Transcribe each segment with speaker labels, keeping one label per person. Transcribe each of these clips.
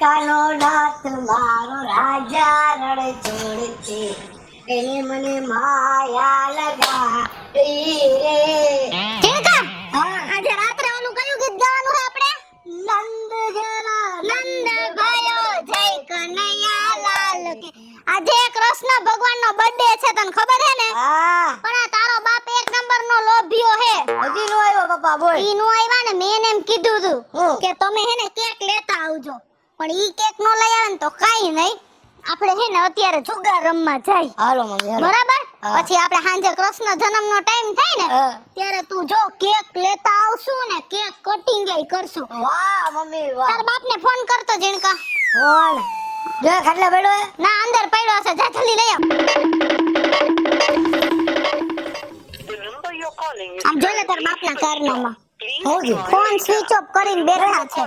Speaker 1: કાનો નાથ મારો રાજા રડે છોડ છે એને મને માયા લગાડી રે.
Speaker 2: ઝીણકા,
Speaker 1: હા,
Speaker 2: આજે રાત્રે ઓલું કયું ગીત ગાવાનું છે આપણે?
Speaker 1: નંદ ઘેરા
Speaker 2: નંદ ભયો જય કનૈયા લાલ કી. આજે કૃષ્ણ ભગવાનનો બર્થડે છે, તને ખબર છે ને?
Speaker 1: હા,
Speaker 2: પણ આ તારો બાપ એક નંબરનો લોભિયો હે.
Speaker 1: હજી નો આવ્યો પપ્પા, બોલ.
Speaker 2: ઈ નો આવ્યા ને, મેં એને એમ કીધું તું
Speaker 1: હું?
Speaker 2: કે તમે હે ને કેક લેતા આવજો, પણ ઈ કેક નો લઈ આવે ને તો કાઈ નહીં. આપણે હે ને અત્યારે જુગાર રમવા જાય,
Speaker 1: હાલો મમ્મી, હાલો.
Speaker 2: બરાબર?
Speaker 1: હા.
Speaker 2: પછી આપણે સાંજે કૃષ્ણ જન્મનો ટાઈમ થાય ને
Speaker 1: હા.
Speaker 2: ત્યારે તું જો કેક લેતા આવશું ને કેક કટિંગ કરશું.
Speaker 1: વાહ મમ્મી, વાહ.
Speaker 2: તાર બાપને ફોન કરતો ઝીણકા.
Speaker 1: બોલ. જો ખાટલા બેડો હે?
Speaker 2: ના, અંદર પડ્યો હશે, જા જલ્દી લઈ આવ. આમ જો ને તાર બાપના કારનામાં
Speaker 1: હું ગયું?
Speaker 2: ફોન સ્વિચ ઓફ કરીને બેઠા છે.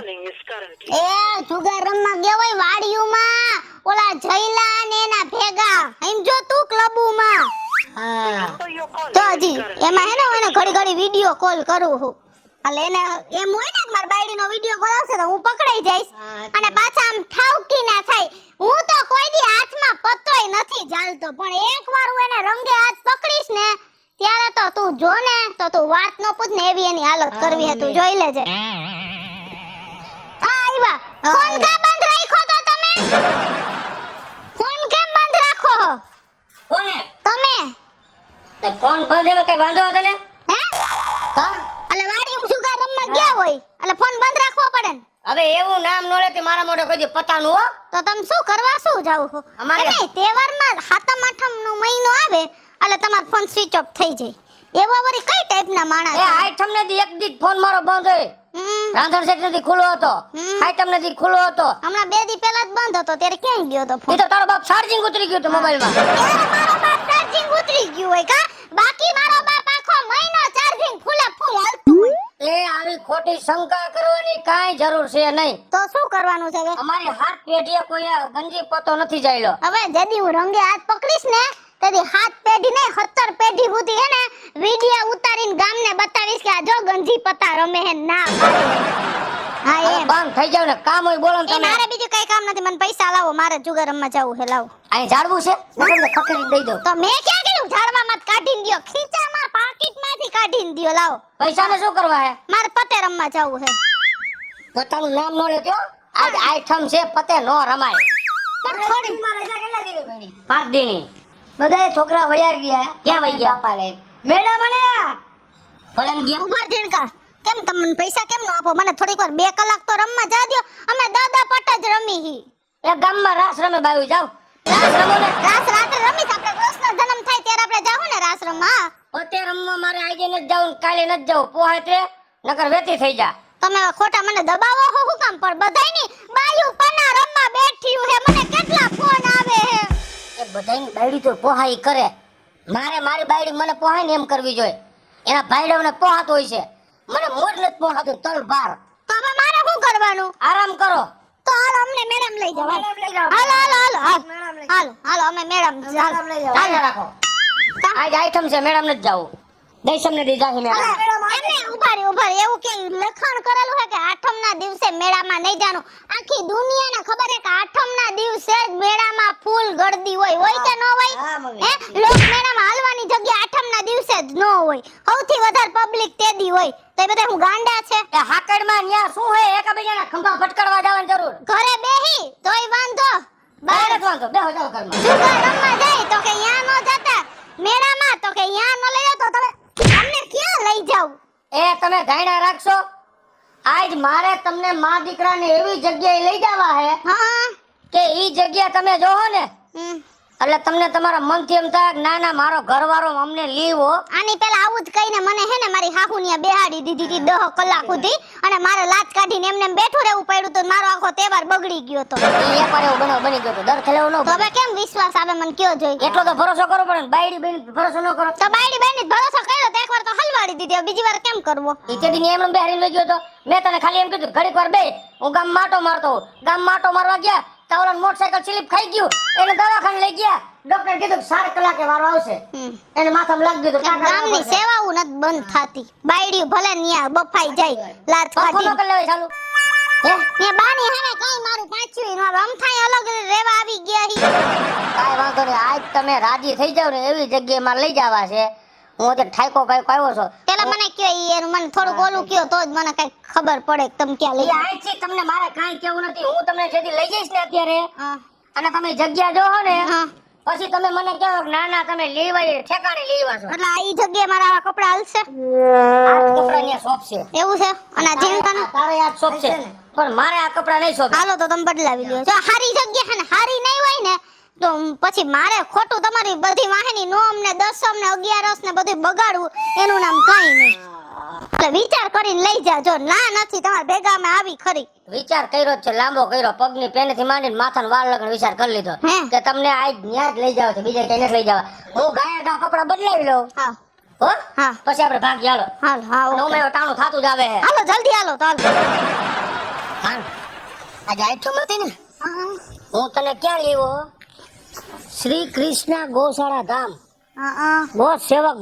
Speaker 2: એ જુગાર રમવા ગયા હોય વાડીયુમાં, ઓલા જયલા ને એના ભેગા. એમ જો તું ક્લબુમાં
Speaker 1: હા.
Speaker 2: તો હજી એમાં હે ને હું એને ઘડી ઘડી વિડિયો કોલ કરું છું. એટલે એને એમ હોય ને કે માર બાયડીનો વિડિયો કોલ આવશે તો હું પકડાઈ જઈશ
Speaker 1: હા,
Speaker 2: અને પાછા આમ ઠાવકી ના થાય. હું તો કોઈ દી હાથમાં પત્તોય નથી ચાલતો, પણ એકવાર હું એને રંગે હાથ પકડીશ ને ત્યારે તો તું જો ને તો તું વાત ન પૂછ ને એવી એની હાલત કરવી હે, તું જોઈ લેજે. આ આવ્યા. ફોન કા બંધ રાખ્યો તો તમે? ફોન કેમ બંધ રાખો છો?
Speaker 1: કોને?
Speaker 2: તમે
Speaker 1: તે ફોન બંધ એમાં કઈ વાંધો હતો ને?
Speaker 2: હે?
Speaker 1: હા?
Speaker 2: એટલે વાડીમાં જુગાર રમવા ગયા હોય એટલે ફોન બંધ રાખવો પડે ને.
Speaker 1: હવે એવું નામ નો લેતી મારા મોઢે કોઈ દી પતાનું હો.
Speaker 2: તો તમે શું કરવા શું જાવ છો?
Speaker 1: અમારે-
Speaker 2: નહીં, તહેવારમાં સાતમ આઠમ નો મહિનો આવે એટલે તમારો ફોન સ્વિચ ઓફ થઈ જાય. એવા વળી કઈ ટાઈપના માણસ
Speaker 1: એ
Speaker 2: છે?
Speaker 1: આઈટમ ને દી એક દી ફોન મારો બંધ હોય.
Speaker 2: હમ,
Speaker 1: રાંધણ સેટ નથી ખુલ્લો હતો.
Speaker 2: હમ.
Speaker 1: આઈટમ નથી ખુલ્લો હતો.
Speaker 2: હમણાં 2 દી પહેલા જ બંધ હતો, ત્યારે ક્યાં ગયો તો
Speaker 1: એ
Speaker 2: ફોન?
Speaker 1: તો તારો બાપ ચાર્જિંગ ઉતરી ગયું હતું મોબાઈલમાં.
Speaker 2: ત્યારે મારો બાપ ચાર્જિંગ ઉતરી ગયું હોય કા? બાકી મારો બાપ આખો મહિનો ચાર્જિંગ ફૂલે ફૂલ હાલતું હોય.
Speaker 1: એ આવી ખોટી શંકા કરવાની કાંઈ જરૂર છે નહીં.
Speaker 2: તો શું કરવાનું છે હવે?
Speaker 1: અમારી હાથ પેઢીએ કોઈ આ ગંજી પતો નથી જાયલો.
Speaker 2: હવે જેદી હું રંગે હાથ પકડીશ ને તેથી હાથ પેઢી નહીં 17 પેઢી સુધી હે ને વિડિયો ઉતારીને ગામને બતાવીશ કે આ જો ગંજી પત્તા રમે હે ના પાડે. હા
Speaker 1: હવે
Speaker 2: એમ.
Speaker 1: બંધ થઈ જાવ ને કામ હોય બોલો ને
Speaker 2: એ
Speaker 1: તમે.
Speaker 2: મારે બીજું કઈ કામ નથી, મને પૈસા લાવો, મારે જુગાર રમવા જાવું છે, લાવો.
Speaker 1: અહીં ઝાડવું છે નકર તો ખખેરી દઈ દઉં.
Speaker 2: તો મેં ક્યાં કીધું ઝાડવામાં જ કાઢીને દ્યો, ખીચામાં પાકીટમાંથી કાઢીને દ્યો, લાવો.
Speaker 1: પૈસાને શું કરવા હે?
Speaker 2: મારે પતે રમવા જાવું છે.
Speaker 1: પોતાનું નામ નો લેતો. આજ આઈટમ છે પતે નો રમાય.
Speaker 2: પણ થોડી
Speaker 1: 5 દીની બધાય છોકરા વયા ગયા. ક્યાં વઈ ગયા? પાપા લે મેડા મને ભલે ને ગયા.
Speaker 2: ઉભા ઝીણકા, કેમ તમને પૈસા કેમ નો આપો? મને થોડીક વાર 2 કલાક તો રમવા જા દ્યો. અમે દાદા પટ જ રમી હી.
Speaker 1: એ ગામમાં રાસ રમે બાયું જાવ. રાસ રમો ને.
Speaker 2: રાસ રાત્રે રમી તો આપણે કૃષ્ણ જન્મ થાય ત્યારે આપણે જાવું ને રાસ રમવા.
Speaker 1: પોતે રમવા મારે આજે નથી જાવું ને કાલે નથી જાવું. પોહાય તે નકર વેતી થઈ જા.
Speaker 2: તમે હવે ખોટા મને દબાવો હો હું કામ? પણ બધાયની બાયું પના રમવા બેઠ્યું હે, મને કેટલા ફોન આવે હે.
Speaker 1: એ બધાયની બાયડી તો પોહાઈ કરે. મારે મારી બાયડી મને પોહાય ને એમ કરવી જોઈએ. એના ભાઈડાઓને પોહાતો હોય છે. મને મોર નથી પોહાતું તલ બાર.
Speaker 2: તો હવે મારે શું કરવાનું?
Speaker 1: આરામ કરો.
Speaker 2: તો હાલો અમને મેડમ લઈ જાવ.
Speaker 1: મેડમ લઈ જાઓ.
Speaker 2: હાલો હાલો હાલો હાલો.
Speaker 1: મેડમ લઈ
Speaker 2: હાલો હાલો અમે મેડમ
Speaker 1: મેડમ લઈ જાઓ. હાલ રાખો. આજ આઈટમ છે મેડમ નથી જાવું. દઈશમ ને દી જાહી મેડમ.
Speaker 2: એમને ઉભા રહી એવું કે લખણ કરેલું છે કે આઠમના દિવસે મેળામાં નહીં જાનું. આખી દુનિયાને ખબર છે કે આઠમના દિવસે જ મેળામાં ફૂલ ગળદી હોય કે ન હોય?
Speaker 1: હા, મમ્મી.
Speaker 2: હે લોક મેળામાં હાલવાની જગ્યા આઠમના દિવસે જ ન હોય. સૌથી વધારે પબ્લિક તે દી હોય. તો એ બધા હું ગાંડા છે?
Speaker 1: એ હાકડમાં ન્યા શું હે? એકબીજાના ખંભા ફટકારવા જવાની જરૂર.
Speaker 2: ઘરે બેહી તોય વાંધો.
Speaker 1: બહાર જ વાંધો. બેહો જાઓ ઘરમાં.
Speaker 2: જુગાર રમવા જાય તો કે યા ન જતા, મેળામાં તો કે યા ન લઈ જાવ. તો તમે અમને ક્યાં લઈ જાવ?
Speaker 1: એ તમે ધાયણા રાખશો. આજ મારે તમને મા દીકરાને એવી જગ્યાએ લઈ જવા હે
Speaker 2: હા
Speaker 1: કે ઈ જગ્યા તમે જોહો ને
Speaker 2: હમ.
Speaker 1: એટલે તમને તમારા મનથી એમ થાય કે ના ના મારો ઘરવાળો અમને લીવો.
Speaker 2: આની પેલા આવું જ કહીને મને હે ને મારી હાહુનિયા બેહાડી દીધી હતી 10 કલાક સુધી અને મારે લાત કાઢીને એમને એમ બેઠું રહેવું પડ્યું તો મારો આખો તહેવાર બગડી ગયો તો.
Speaker 1: ઈ એકવાર એવો બનાવ બની ગયો તો દર ખેલે એવું ન
Speaker 2: તો
Speaker 1: બને.
Speaker 2: હવે કેમ વિશ્વાસ આવે મને કયો જોઈ?
Speaker 1: એટલો તો ભરોસો કરવો પડે ને. બાયડી બેન ભરોસો ન કરો.
Speaker 2: તો બાયડી બેન ભરોસો કર્યો તો એકવાર તો હલવાડી દીધી, હવે બીજી વાર કેમ કરવો?
Speaker 1: ઈ તેદી એમ બેહરીને લઈ ગયો તો. મેં તને ખાલી એમ કીધું ઘડીક વાર બે હું ગામ માટો મારતો હોઉં. ગામ માટો મારવા ગયા તો ઓલા મોટરસાઇકલ સ્લીપ ખાઈ ગયું. એને દવાખાને લઈ ગયા. ડોક્ટર કીધું કે 4 કલાકે વારો આવશે. એને માથામાં લાગી દીધું.
Speaker 2: ગામની સેવાઓ નથી બંધ થાતી. બાયડી ભલે ન્યા બફાઈ જાય લાત
Speaker 1: બફો ન
Speaker 2: કાઢી.
Speaker 1: કરી લેવાય ચાલુ. હે
Speaker 2: ને બાની હારે કઈ મારું પાછું નો આમ થાય અલગ રેવા આવી ગયા હી
Speaker 1: કાઈ વાંધો નહીં, આજ તમે રાજી થઈ જાવ ને એવી જગ્યાએ મારે લઈ જવા છે. હું તે ઠાકો પાકો આવ્યો છો.
Speaker 2: પેલા મને કયો ઈ એનું મને થોડુંક ઓલું કયો તો જ મને કઈ ખબર પડે કે તમે ક્યાં લઈ
Speaker 1: એ આજ છે, તમને મારે કાઈ કેવું નથી. હું તમને જેથી લઈ જઈશ ને અત્યારે
Speaker 2: હા
Speaker 1: અને તમે જગ્યા જોહો ને
Speaker 2: હા
Speaker 1: પછી તમે મને કહો કે ના ના તમે લેવાય ઠેકાણે લેવા છો.
Speaker 2: એટલે આ ઈ જગ્યાએ મારા આવા કપડા હાલશે
Speaker 1: આ કપડા ની શોપ છે.
Speaker 2: એવું છે અને આ જીનકાનો
Speaker 1: તારે આ શોપ છે પણ મારે આ કપડા નહીં શોપ.
Speaker 2: હાલો તો તમે બદલાવી લ્યો. જો હારી જગ્યા છે ને હારી નહીં હોય ને તો પછી મારે ખોટું તમારી બધી વાહની નોમ ને દસમ ને 11 ને બધું બગાડવું એનું નામ કાઈ નહીં. એટલે વિચાર કરીને લઈ જાજો. ના નથી તમારા ભેગામાં આવી ખરી.
Speaker 1: વિચાર કર્યો જ છે, લાંબો કર્યો, પગની પેનેથી માંડીને માથાનો વાળ લગન વિચાર કરી લીધો
Speaker 2: હે?
Speaker 1: કે તમને આજ ન્યા જ લઈ જાવ છે, બીજે ક્યાંય નથી લઈ જવા. હું ગાયા કપડા બદલાવી લઉં
Speaker 2: હા
Speaker 1: હો
Speaker 2: હા
Speaker 1: પછી આપણે ભાગી હાલો.
Speaker 2: હાલ હા
Speaker 1: નો
Speaker 2: ઓકે.
Speaker 1: મેં ટાણું થાતું જ આવે.
Speaker 2: હાલો જલ્દી હાલો તો હાલો.
Speaker 1: હાલ આજે આઈટમ હતી ને
Speaker 2: હા
Speaker 1: હું તને ક્યાં લેવો? શ્રી કૃષ્ણ ગૌશાળા ધામ,
Speaker 2: હા
Speaker 1: ગો સેવક,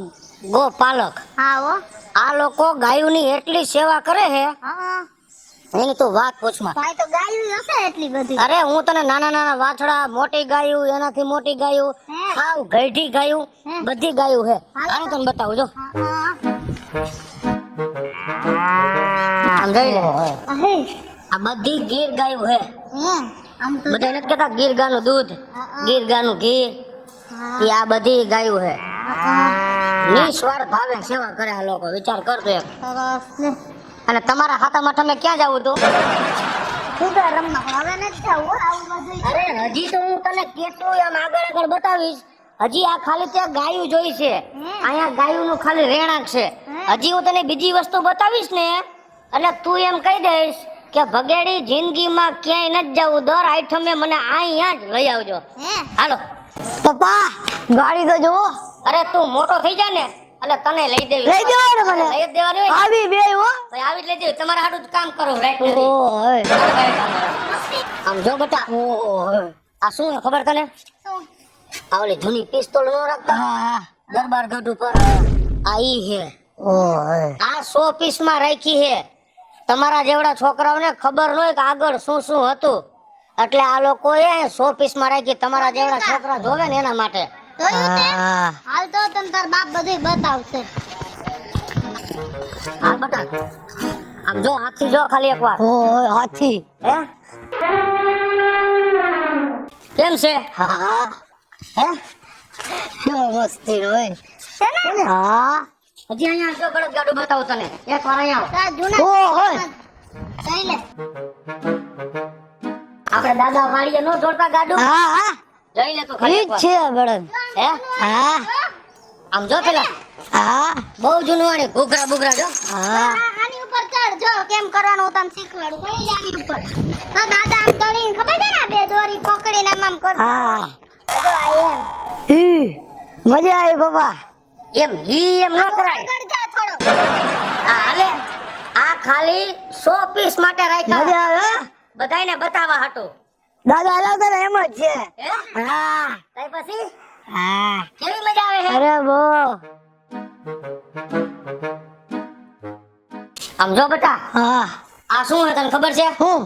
Speaker 1: ગો પાલક.
Speaker 2: હા હો
Speaker 1: આ લોકો ગાયોની એટલી સેવા કરે છે
Speaker 2: હા
Speaker 1: એની તો વાત પૂછમાં.
Speaker 2: ભાઈ તો ગાયું હશે એટલી બધી.
Speaker 1: અરે હું તને નાના નાના વાછડા, મોટી ગાયું, એનાથી મોટી ગાયું,
Speaker 2: હે?
Speaker 1: હાવ ગઈઢી ગાયું,
Speaker 2: હે?
Speaker 1: બધી ગાયું છે.
Speaker 2: હાલો.
Speaker 1: આને તને બતાવું જો.
Speaker 2: હા
Speaker 1: આમ જોઈ લે.
Speaker 2: હે
Speaker 1: આ બધી ગીર ગાયું છે.
Speaker 2: હે આમ તો
Speaker 1: બધા નથી કહેતા ગીર ગાનું દૂધ, ગીર ગાનું ઘી,
Speaker 2: હા
Speaker 1: એ આ બધી ગાયું છે.
Speaker 2: હા
Speaker 1: નિસ્વાર્થ ભાવે સેવા કરે આ લોકો. વિચાર કરતો એક.
Speaker 2: સરસ ને
Speaker 1: અને તમારા ખાતામાં તમે ક્યાં જવું તું?
Speaker 2: સુગર રમવા પણ હવે નથી જવું હો, આવું બધું.
Speaker 1: અરે હજી તો હું તને કેટલું આમ આગળ આગળ બતાવીશ. હજી આ ખાલી ત્યાં ગાયું જોઈ છે, અહીંયા ગાયુંનું ખાલી રહેણાંક છે. હજી હું તને બીજી વસ્તુ બતાવીશ ને એટલે તું એમ કહી દઈશ કે ભગેડી જિંદગીમાં ક્યાંય નથી જવું, દર આઈટમે મને અહીંયા જ લઈ આવજો.
Speaker 2: હે
Speaker 1: હાલો.
Speaker 3: પપ્પા ગાડી તો જો
Speaker 1: અરે તું મોટો થઈ જા ને એટલે તને લઈ દેવી.
Speaker 3: લઈ દેવાનું મને.
Speaker 1: લઈ જ દેવાની હોય.
Speaker 3: આવી બે હો
Speaker 1: ભાઈ આવી જ લઈ દેવી. તમારા હાટું જ કામ કરું રાઈટ નથી.
Speaker 3: ઓય
Speaker 1: આમ જો બેટા,
Speaker 3: ઓય
Speaker 1: આ શું છે ખબર તને?
Speaker 2: શું?
Speaker 1: આ ઓલી જૂની પિસ્તોલ નો રાખતા
Speaker 3: હા
Speaker 1: દરબાર ગઢ ઉપર, આ ઈ છે.
Speaker 3: ઓય
Speaker 1: આ 100 પીસમાં રાખી છે. તમારા જેવડા છોકરાઓને ખબર ન હોય કે આગળ શું શું હતું, એટલે આ લોકોએ 100 પીસમાં રાખી. તમારા જેવડા છોકરા જોવે ને એના માટે.
Speaker 2: જોયું તે?
Speaker 3: હા
Speaker 2: હાલ તો તને તાર બાપ બધું બતાવશે.
Speaker 1: આ બટા આમ જો હાથથી જો ખાલી એકવાર.
Speaker 3: ઓય હાથી
Speaker 1: હે કેમ છે?
Speaker 3: હા
Speaker 1: હે
Speaker 3: કેવો મસ્તી હોય
Speaker 2: છે ને?
Speaker 3: હા
Speaker 1: હજી અહીંયા જો બળદ ગાડું બતાવું તને એકવાર. અહીંયા આવ.
Speaker 2: તાર જૂના
Speaker 3: ઓય
Speaker 2: જઈ લે.
Speaker 1: આપણે દાદા વાડીએ નો જોડતા ગાડું
Speaker 3: હા હા
Speaker 1: જોઈ લે તો ખાલી
Speaker 3: ઈ જ
Speaker 1: એકવાર.
Speaker 3: છે બળદ
Speaker 1: હે
Speaker 3: હા
Speaker 1: આમ જો પેલા
Speaker 3: હા
Speaker 1: બહુ જૂનું વાળી ઘૂઘરા બુઘરા જો.
Speaker 3: હા
Speaker 2: આની ઉપર ચડ જો કેમ કરવાનું હું તને શીખવાડું. કઈ જાની ઉપર તો દાદા આમ કરીને ખબર છે ને આ બે દોરી પકડીને આમ કર.
Speaker 3: હા
Speaker 2: જો આ એમ
Speaker 3: ઈ મજા આવી પપ્પા
Speaker 1: એમ એમ ન કરાય.
Speaker 2: કરજો થોડો.
Speaker 1: આ હાલે આ ખાલી 100 પીસ માટે રાખ્યા
Speaker 3: મજા આવે હો?
Speaker 1: બધાયને બતાવવા હાટુ.
Speaker 3: દાદા લાવતા ને એમ જ છે
Speaker 1: હે
Speaker 3: હા
Speaker 1: તઈ પછી
Speaker 3: હા
Speaker 1: કેવી મજા આવે છે?
Speaker 3: અરે બો
Speaker 1: આમ જો બેટા,
Speaker 3: હા
Speaker 1: આ શું છે તને ખબર છે?
Speaker 3: હું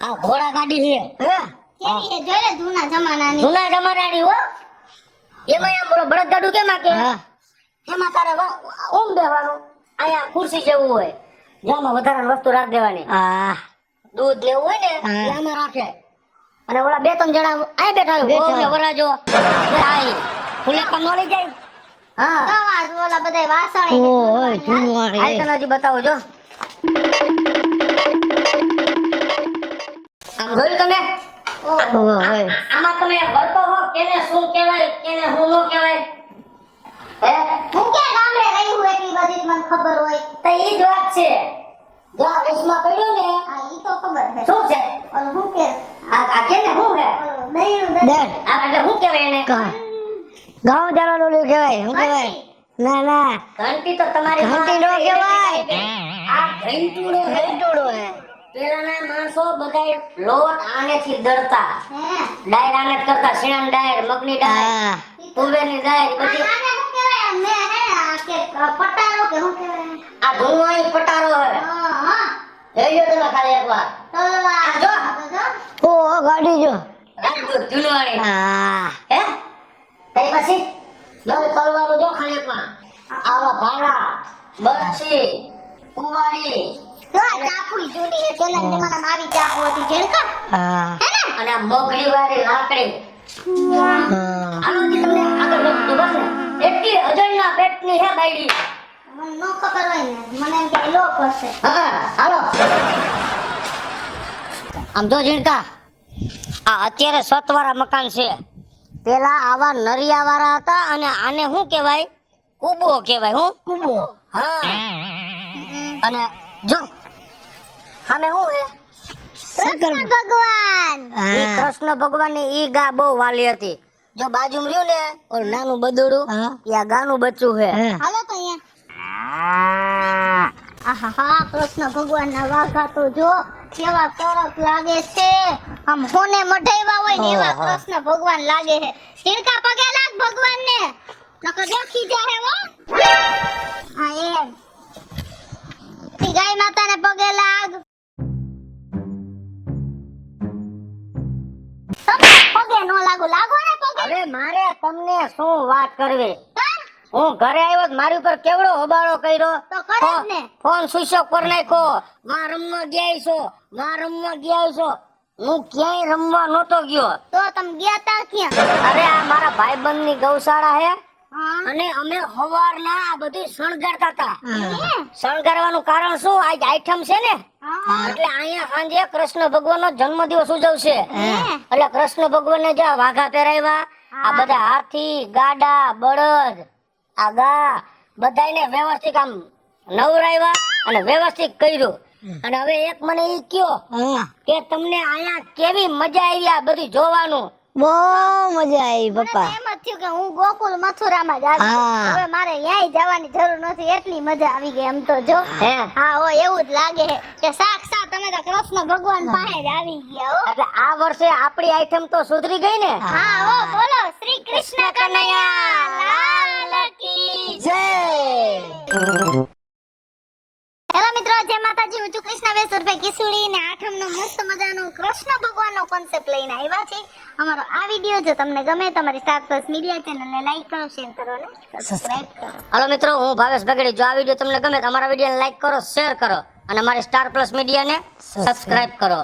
Speaker 1: આ ઘોડા ગાડી છે. હે
Speaker 2: કેવી છે જોઈ લે જૂના જમાનાની.
Speaker 1: જૂના જમાનાની હો. એમાં આમ બોલો બળદ ગાડું કેમ આકે?
Speaker 3: હા
Speaker 1: એમાં તારે ઊંઘ બેવાનું, અહીંયા ખુરશી જેવું હોય, જેમાં વધારાની વસ્તુ રાખી દેવાની.
Speaker 3: હા
Speaker 1: દૂધ લેવું હોય ને
Speaker 3: હા.
Speaker 1: એ આમાં રાખે. અને ઓલા 2-3 જણા અહીં બેઠા હોય,
Speaker 3: બેઠા.
Speaker 1: વહુ ને વરાજો આઈ ખુલ્લે કામ ન લઈ જાય. હા
Speaker 2: તો આ જો ઓલા બધાય વાસણ
Speaker 3: ઓય જૂનું
Speaker 1: આ
Speaker 3: વાળી
Speaker 1: તને હજી બતાવો જો. આમ જોયું તમે?
Speaker 3: ઓય
Speaker 1: આમાં તમે વળતો હો કેને શું કહેવાય કેને શું ન કહેવાય? હે
Speaker 2: હું ક્યાં ગામડે રહી હું એટલી બધી જ મને ખબર હોય.
Speaker 1: તો ઈ જ વાત છે. જો આ વેશમાં પડ્યું ને
Speaker 2: હા ઈ તો ખબર છે.
Speaker 1: શું છે?
Speaker 2: ઓલું હું કે
Speaker 1: આ કેને શું છે?
Speaker 2: ઓલું દહીંનું દહીં.
Speaker 3: ડર
Speaker 1: આ એટલે શું કહેવાય એને?
Speaker 3: ગાવ જવાનું ઓલું કહેવાય શું કહેવાય ના ના
Speaker 1: ઘંટી તો તમારી
Speaker 3: ઘંટી નો
Speaker 1: માં
Speaker 3: કહેવાય.
Speaker 1: આ ઘંટુડો હે.
Speaker 3: ટોળો હે
Speaker 1: પેલાના માણસો બધાય લોટ આનેથી દળતા,
Speaker 2: હે
Speaker 1: ડાયર આને જ કરતા, શેણ ડાયર, મગની ડાયર,
Speaker 3: હા
Speaker 1: તુવેરની ડાયર બધી.
Speaker 2: આને શું કહેવાય? મેં હે આ કે પટારો કે શું કહેવાય?
Speaker 1: આ ધુવાઈ પટારો હે.
Speaker 2: હા
Speaker 1: લઈ લો તમે ખાલી એકવાર આ જો
Speaker 3: ઓ ગાડી જો
Speaker 1: રાજદૂત ધૂનવાણી
Speaker 3: હા
Speaker 1: હે તઈ પછી નવી તલવારો જો ખાલી એકવાર આવા ભાલા બરછી કુવાડી
Speaker 2: તો આ ચાકુઈ જૂની છે પેલા જમાનામાં આવી ચાકુ હતી ઝીણકા
Speaker 3: હા
Speaker 2: હે ને
Speaker 1: અને આ મોગરી વાળી લાકડી
Speaker 3: હા
Speaker 1: આનાથી તમને આગળ વધતું બસ ને એટલી અજણના પેટની હે બાયડી
Speaker 2: મને નો ખબર હોય ને મને એમ કે લો પડશે
Speaker 1: હા હાલો આમ જો ઝીણકા આ અત્યારે સતવાળા મકાન છે પેલા આવા નરિયા વાળા હતા અને આને શું કહેવાય કુબો કહેવાય હું કુબો હા અને જો સામે શું હે
Speaker 2: કૃષ્ણ ભગવાન
Speaker 1: ઈ કૃષ્ણ ભગવાનની ઈ ગા બહુ વાલી હતી જો બાજુમાં રહ્યું ને ઓલું નાનું બદુડું
Speaker 3: હા.
Speaker 1: ઈ આ ગાનું બચ્ચું છે
Speaker 3: હા
Speaker 2: હાલો તો અહીંયા આહા કૃષ્ણ ભગવાનના વાઘા તો જો કેવા સરસ લાગે છે આમ હોને મઢાવ્યા હોય ને એવા
Speaker 1: ઓહો.
Speaker 2: કૃષ્ણ ભગવાન લાગે છે તિલકા પગે લાગ ભગવાનને નકર દેખી જાહે હો હા એમ તી ગાય માતાને પગે લાગ તમે પગે નો લાગો લાગો ને પગે
Speaker 1: હવે મારે તમને શું વાત કરવી
Speaker 2: હા?
Speaker 1: હું ઘરે આવ્યો તો મારી ઉપર કેવડો હોબાળો કર્યો
Speaker 2: તો કરે જ ને
Speaker 1: ફોન સ્વિચ ઓફ કરી નાખ્યો માં રમવા ગયા છો માં રમવા ગયા છો હું ક્યાંય રમવા નહોતો ગયો
Speaker 2: તો તમે ગયા તા ક્યાં
Speaker 1: અરે આ મારા ભાઈબંધની ગૌશાળા હે
Speaker 2: હા
Speaker 1: અને અમે સવારના આ બધું શણગારતા હતા
Speaker 2: હે?
Speaker 1: શણગારવાનું કારણ શું આજ આઈટમ છે ને
Speaker 2: હા
Speaker 1: એટલે અહીંયા સાંજે કૃષ્ણ ભગવાનનો જન્મદિવસ ઉજવશે
Speaker 2: હે?
Speaker 1: એટલે કૃષ્ણ ભગવાનને જે આ વાઘા પહેરાવ્યા આ બધા હાથી ગાડા બળદ આ ગા બધાયને વ્યવસ્થિત આમ નવરાવ્યા અને વ્યવસ્થિત કર્યું અને હવે એક મને ઈ કયો
Speaker 3: હા
Speaker 1: કે તમને અહીંયા કેવી મજા આવી આ બધું જોવાનું
Speaker 3: બહુ મજા આવી
Speaker 2: મને તો
Speaker 3: પપ્પા
Speaker 2: એમ જ થયું કે હું ગોકુળ મથુરામાં જ આવી
Speaker 3: હા.
Speaker 2: હવે મારે ક્યાંય જવાની જરૂર નથી એટલી મજા આવી ગઈ એમ તો જો
Speaker 1: હે
Speaker 2: હા હો એવું જ લાગે છે કે સાક્ષાત તમે તો કૃષ્ણ ભગવાન પાસે જ આવી ગયા હો
Speaker 1: એટલે આ વર્ષે આપણી આઈટમ તો સુધરી ગઈ ને
Speaker 2: હા હો બોલો શ્રી કૃષ્ણ કનૈયા લાલ કી
Speaker 3: જય
Speaker 2: હેલો મિત્રો જય માતાજી હું છું કૃષ્ણ વેસુરભાઈ કિસુડી ને આઠમનો મસ્ત મજાનો કૃષ્ણ ભગવાનનો કોન્સેપ્ટ લઈને આવ્યા છે અમારો આ વિડિયો જો તમને ગમે તો અમારી સ્ટાર પ્લસ મીડિયા ચેનલને લાઈક કરો શેર કરો ને સબસ્ક્રાઇબ કરો
Speaker 1: હાલો મિત્રો હું ભાવેશ બગડી જો આ વિડીયો તમને ગમે તો અમારા વિડીયોને લાઈક કરો શેર કરો અને અમારી સ્ટાર પ્લસ મીડિયાને સબસ્ક્રાઇબ કરો